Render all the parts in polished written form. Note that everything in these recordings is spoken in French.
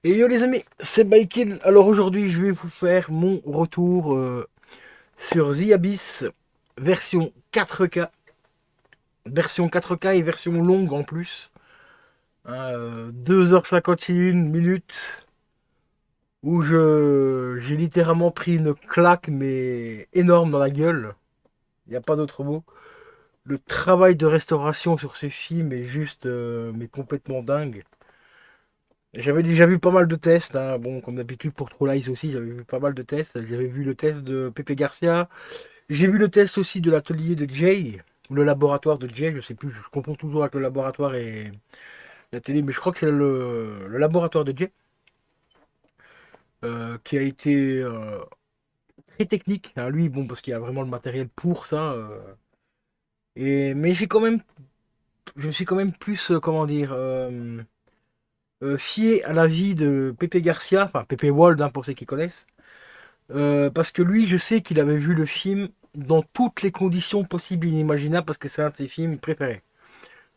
Et yo les amis, c'est Baikin. Alors aujourd'hui, je vais vous faire mon retour sur The Abyss version 4K. Version 4K et version longue en plus. 2h51 minutes où j'ai littéralement pris une claque mais énorme dans la gueule. Il n'y a pas d'autre mot. Le travail de restauration sur ce film est juste mais complètement dingue. J'avais déjà vu pas mal de tests, hein. Bon, comme d'habitude pour True Lies aussi, j'avais vu pas mal de tests. J'avais vu le test de Pepe Garcia. J'ai vu le test aussi de l'atelier de Jay, ou le laboratoire de Jay, je sais plus, je confonds toujours avec le laboratoire et l'atelier, mais je crois que c'est le laboratoire de Jay, qui a été très technique, hein. Lui, bon, parce qu'il a vraiment le matériel pour ça. Mais je me suis quand même plus, comment dire, fié à l'avis de Pepe Garcia, enfin Pepe Wald, hein, pour ceux qui connaissent. Parce que lui, je sais qu'il avait vu le film dans toutes les conditions possibles et inimaginables parce que c'est un de ses films préférés.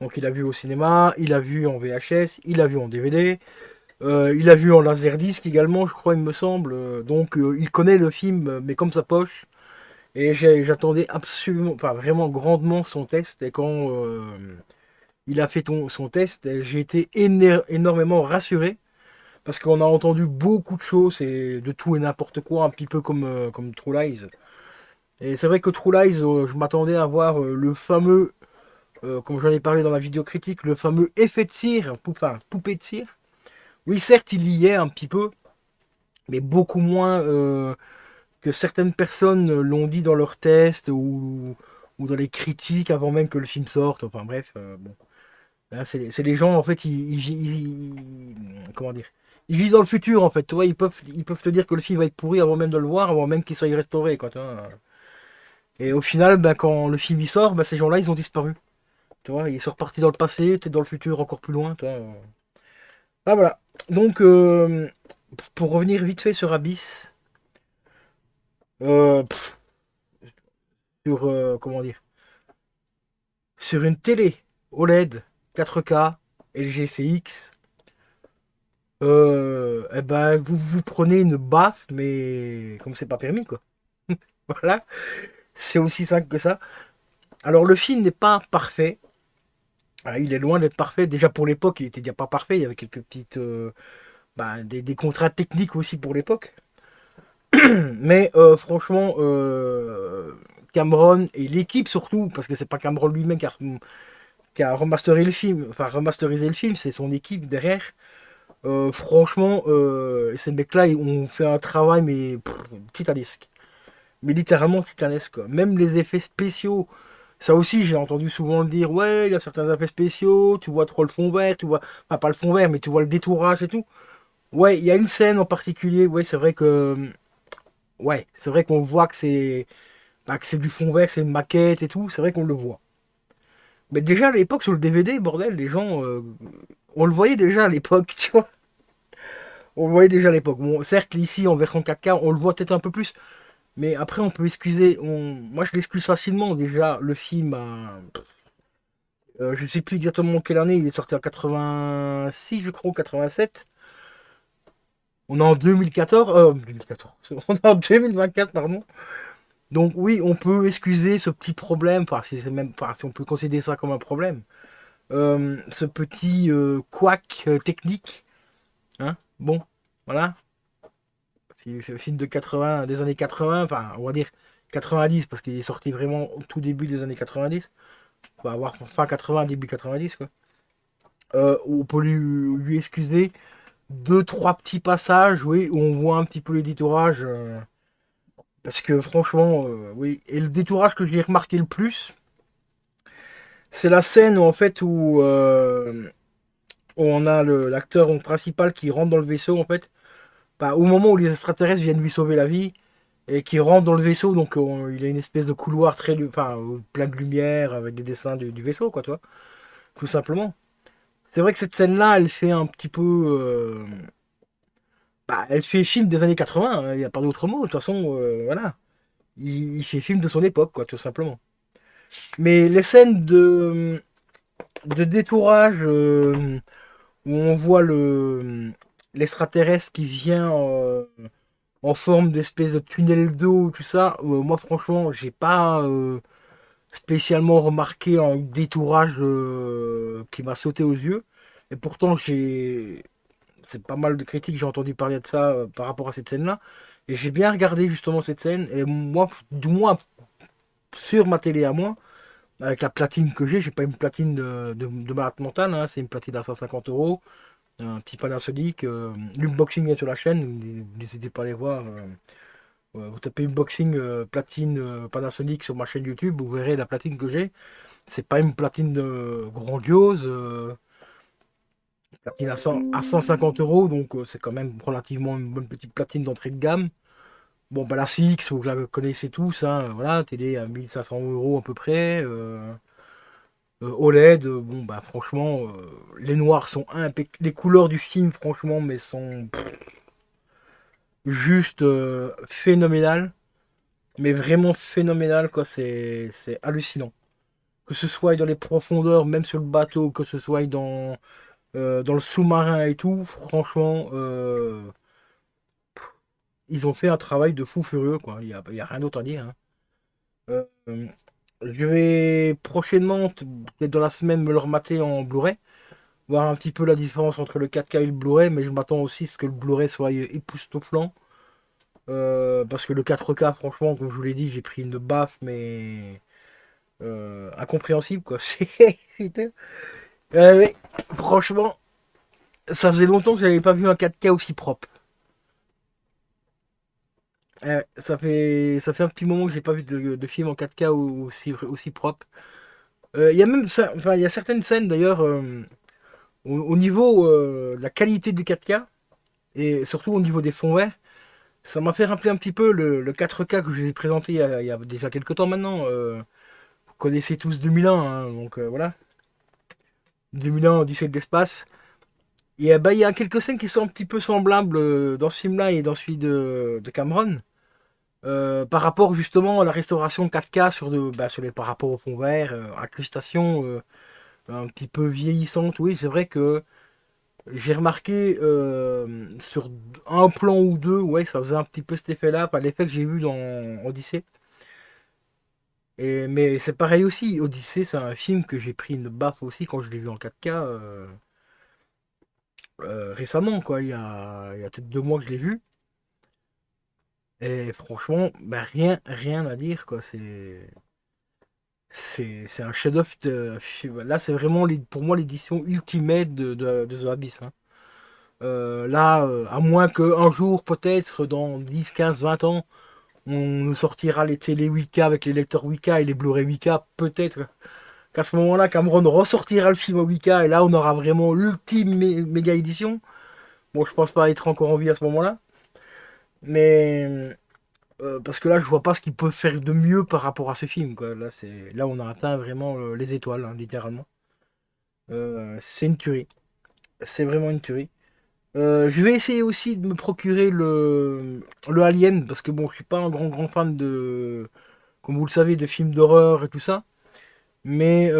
Donc il a vu au cinéma, il a vu en VHS, il a vu en DVD, il a vu en laserdisc également, je crois, il me semble. Donc il connaît le film, mais comme sa poche. Et j'attendais absolument, enfin vraiment grandement son test. Et quand il a fait son test, j'ai été énormément rassuré. Parce qu'on a entendu beaucoup de choses et de tout et n'importe quoi, un petit peu comme True Lies. Et c'est vrai que True Lies, je m'attendais à voir le fameux, comme j'en ai parlé dans la vidéo critique, le fameux effet de cire, enfin poupée de cire. Oui, certes, il y est un petit peu, mais beaucoup moins que certaines personnes l'ont dit dans leurs tests ou dans les critiques avant même que le film sorte. Enfin bref, bon. Là, c'est les gens, en fait, comment dire? Ils vivent dans le futur, en fait. Tu vois, ils peuvent te dire que le film va être pourri avant même de le voir, avant même qu'il soit restauré, quoi, tu vois. Et au final, ben, quand le film y sort, ben, ces gens-là, ils ont disparu. Tu vois, ils sont repartis dans le passé, peut-être dans le futur encore plus loin, tu vois. Ah, voilà. Donc, pour revenir vite fait sur Abyss, pff, sur, comment dire, sur une télé OLED 4K LG CX, eh ben, vous prenez une baffe, mais comme c'est pas permis, quoi. Voilà, c'est aussi simple que ça. Alors, le film n'est pas parfait. Ah, il est loin d'être parfait. Déjà pour l'époque, il était déjà pas parfait. Il y avait quelques petites, des contrats techniques aussi pour l'époque. Mais franchement, Cameron et l'équipe surtout, parce que c'est pas Cameron lui-même qui a remasterisé le film, enfin remasterisé le film, c'est son équipe derrière. Franchement, ces mecs-là, ils ont fait un travail mais titanesque. Mais littéralement titanesque, quoi. Même les effets spéciaux, ça aussi j'ai entendu souvent le dire, ouais, il y a certains effets spéciaux, tu vois trop le fond vert, tu vois, enfin pas le fond vert, mais tu vois le détourage et tout. Ouais, il y a une scène en particulier, ouais, c'est vrai que, ouais, c'est vrai qu'on voit que c'est du fond vert, c'est une maquette et tout, c'est vrai qu'on le voit. Mais déjà à l'époque sur le DVD, bordel, les gens, on le voyait déjà à l'époque, tu vois. On le voyait déjà à l'époque. Bon, certes, ici en version 4K, on le voit peut-être un peu plus. Mais après, on peut excuser. Moi, je l'excuse facilement. Déjà, le film je sais plus exactement quelle année. Il est sorti en 86, je crois, ou 87. On est en 2014. 2014. On est en 2024, pardon. Donc, oui, on peut excuser ce petit problème. Enfin, si on peut considérer ça comme un problème. Ce petit couac technique. Hein, bon, voilà. Film de 80, des années 80. Enfin, on va dire 90, parce qu'il est sorti vraiment au tout début des années 90. On va avoir fin 80, début 90, quoi. On peut lui excuser deux, trois petits passages, oui, où on voit un petit peu le détourage. Parce que franchement, oui. Et le détourage que j'ai remarqué le plus, c'est la scène où, en fait, où on a l'acteur principal qui rentre dans le vaisseau, en fait. Bah, au moment où les extraterrestres viennent lui sauver la vie, et qui rentre dans le vaisseau, donc il a une espèce de couloir enfin, plein de lumière, avec des dessins du vaisseau, quoi, tu vois, tout simplement. C'est vrai que cette scène-là, elle fait un petit peu. Elle fait film des années 80, hein, il n'y a pas d'autre mot. De toute façon, voilà. Il fait film de son époque, quoi, tout simplement. Mais les scènes de détourage où on voit l'extraterrestre qui vient en forme d'espèce de tunnel d'eau, tout ça, moi franchement, j'ai pas spécialement remarqué un détourage qui m'a sauté aux yeux. Et pourtant, c'est pas mal de critiques, j'ai entendu parler de ça par rapport à cette scène-là. Et j'ai bien regardé justement cette scène. Et moi, du moins, sur ma télé à moi, avec la platine que j'ai pas une platine de malade mental, hein, c'est une platine à 150 €, un petit Panasonic. L'unboxing est sur la chaîne, n'hésitez pas à aller voir. Vous tapez unboxing platine Panasonic sur ma chaîne YouTube, vous verrez la platine que j'ai. C'est pas une platine grandiose, platine à 150 €, donc c'est quand même relativement une bonne petite platine d'entrée de gamme. Bon, bah la CX, vous la connaissez tous, hein, voilà, télé à 1 500 € à peu près. OLED, bon bah franchement, les noirs sont impeccables. Les couleurs du film, franchement, mais sont juste phénoménales. Mais vraiment phénoménales, quoi, c'est hallucinant. Que ce soit dans les profondeurs, même sur le bateau, que ce soit dans le sous-marin et tout, franchement, ils ont fait un travail de fou furieux, quoi. Il y a rien d'autre à dire, hein. Euh, je vais prochainement, peut-être dans la semaine, me le remater en Blu-ray, voir un petit peu la différence entre le 4K et le Blu-ray, mais je m'attends aussi à ce que le Blu-ray soit époustouflant. Parce que le 4K, franchement, comme je vous l'ai dit, j'ai pris une baffe, mais incompréhensible, quoi. Putain. Mais, franchement, ça faisait longtemps que j'avais pas vu un 4K aussi propre. Ça fait un petit moment que j'ai pas vu de film en 4K aussi propre. Il y a même ça, enfin, il y a certaines scènes d'ailleurs au niveau de la qualité du 4K et surtout au niveau des fonds verts. Ça m'a fait rappeler un petit peu le 4K que je vous ai présenté il y a déjà quelques temps maintenant. Vous connaissez tous 2001, hein, donc voilà. 2001, Odyssée de l'espace. Et bah, il y a quelques scènes qui sont un petit peu semblables dans ce film-là et dans celui de Cameron. Par rapport justement à la restauration 4K par rapport au fond vert, incrustation un petit peu vieillissante. Oui, c'est vrai que j'ai remarqué sur un plan ou deux, ouais, ça faisait un petit peu cet effet-là, pas l'effet que j'ai vu dans Odyssée. Mais c'est pareil aussi, Odyssée, c'est un film que j'ai pris une baffe aussi quand je l'ai vu en 4K récemment, quoi. Il y a peut-être 2 mois que je l'ai vu. Et franchement, bah, rien à dire, quoi. C'est un chef-d'œuvre. Là, c'est vraiment pour moi l'édition ultimate de The Abyss, hein. Là, à moins qu'un jour, peut-être, dans 10, 15, 20 ans, on nous sortira les télé 8K avec les lecteurs 8K et les Blu-ray 8K, peut-être qu'à ce moment-là, Cameron ressortira le film au 8K et là, on aura vraiment l'ultime méga édition. Bon, je pense pas être encore en vie à ce moment-là, mais parce que là, je vois pas ce qu'il peut faire de mieux par rapport à ce film, quoi. Là, on a atteint vraiment les étoiles, hein, littéralement. C'est une tuerie. C'est vraiment une tuerie. Je vais essayer aussi de me procurer le Alien, parce que bon, je suis pas un grand fan comme vous le savez, de films d'horreur et tout ça. Mais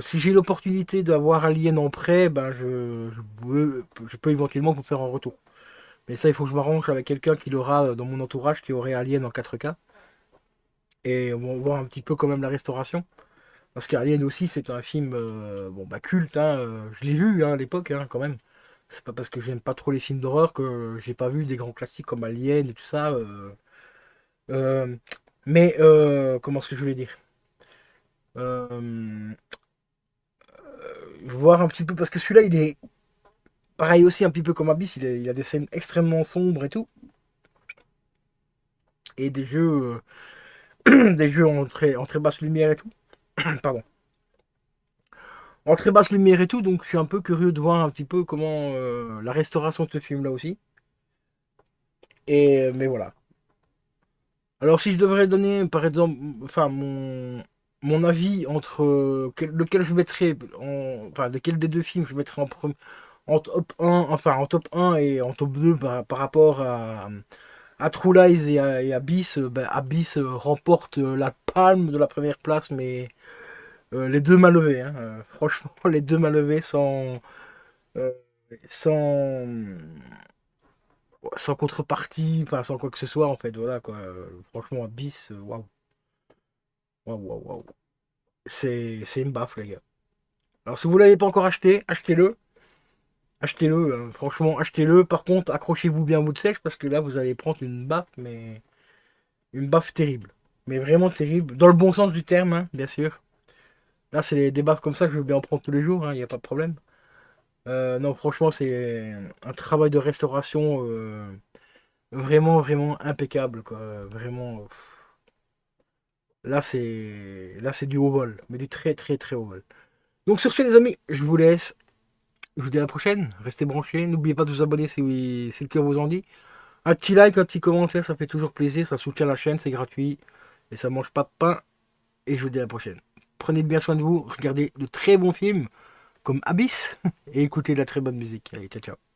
si j'ai l'opportunité d'avoir Alien en prêt, ben je peux éventuellement vous faire un retour. Mais ça, il faut que je m'arrange avec quelqu'un qui l'aura dans mon entourage, qui aurait Alien en 4K. Et on va voir un petit peu quand même la restauration. Parce qu'Alien aussi, c'est un film bon, bah, culte, hein, je l'ai vu hein, à l'époque, hein, quand même. C'est pas parce que j'aime pas trop les films d'horreur que j'ai pas vu des grands classiques comme Alien et tout ça. Euh, mais comment est-ce que je voulais dire euh, Voir un petit peu, parce que celui-là, il est pareil aussi, un petit peu comme Abyss, il a des scènes extrêmement sombres et tout. Et des jeux en très basse lumière et tout. Pardon. En très basse lumière et tout, donc je suis un peu curieux de voir un petit peu comment la restauration de ce film-là aussi. Mais voilà. Alors si je devrais donner, par exemple, enfin mon avis entre lequel je mettrais, enfin lequel des deux films je mettrais en top 1, enfin en top 1 et en top 2 par rapport à True Lies et Abyss, ben, Abyss remporte la palme de la première place, mais les deux mains levées, hein, franchement, les deux mains levées sans. sans, sans contrepartie, enfin sans quoi que ce soit en fait, voilà quoi. Franchement, Abyss, waouh, waouh, waouh, waouh. C'est une baffe les gars. Alors si vous l'avez pas encore acheté, achetez-le. Achetez-le, hein. Franchement, achetez-le. Par contre, accrochez-vous bien à votre sexe parce que là, vous allez prendre une baffe, mais une baffe terrible. Mais vraiment terrible. Dans le bon sens du terme, hein, bien sûr. Là, c'est des baffes comme ça, je veux bien en prendre tous les jours, il n'y a pas de problème. Non, franchement, c'est un travail de restauration vraiment, vraiment impeccable, quoi. Vraiment, là, c'est du haut vol, mais du très, très, très haut vol. Donc, sur ce, les amis, je vous laisse. Je vous dis à la prochaine. Restez branchés. N'oubliez pas de vous abonner si le cœur vous en dit. Un petit like, un petit commentaire, ça fait toujours plaisir. Ça soutient la chaîne, c'est gratuit. Et ça mange pas de pain. Et je vous dis à la prochaine. Prenez bien soin de vous. Regardez de très bons films comme Abyss. Et écoutez de la très bonne musique. Allez, ciao, ciao.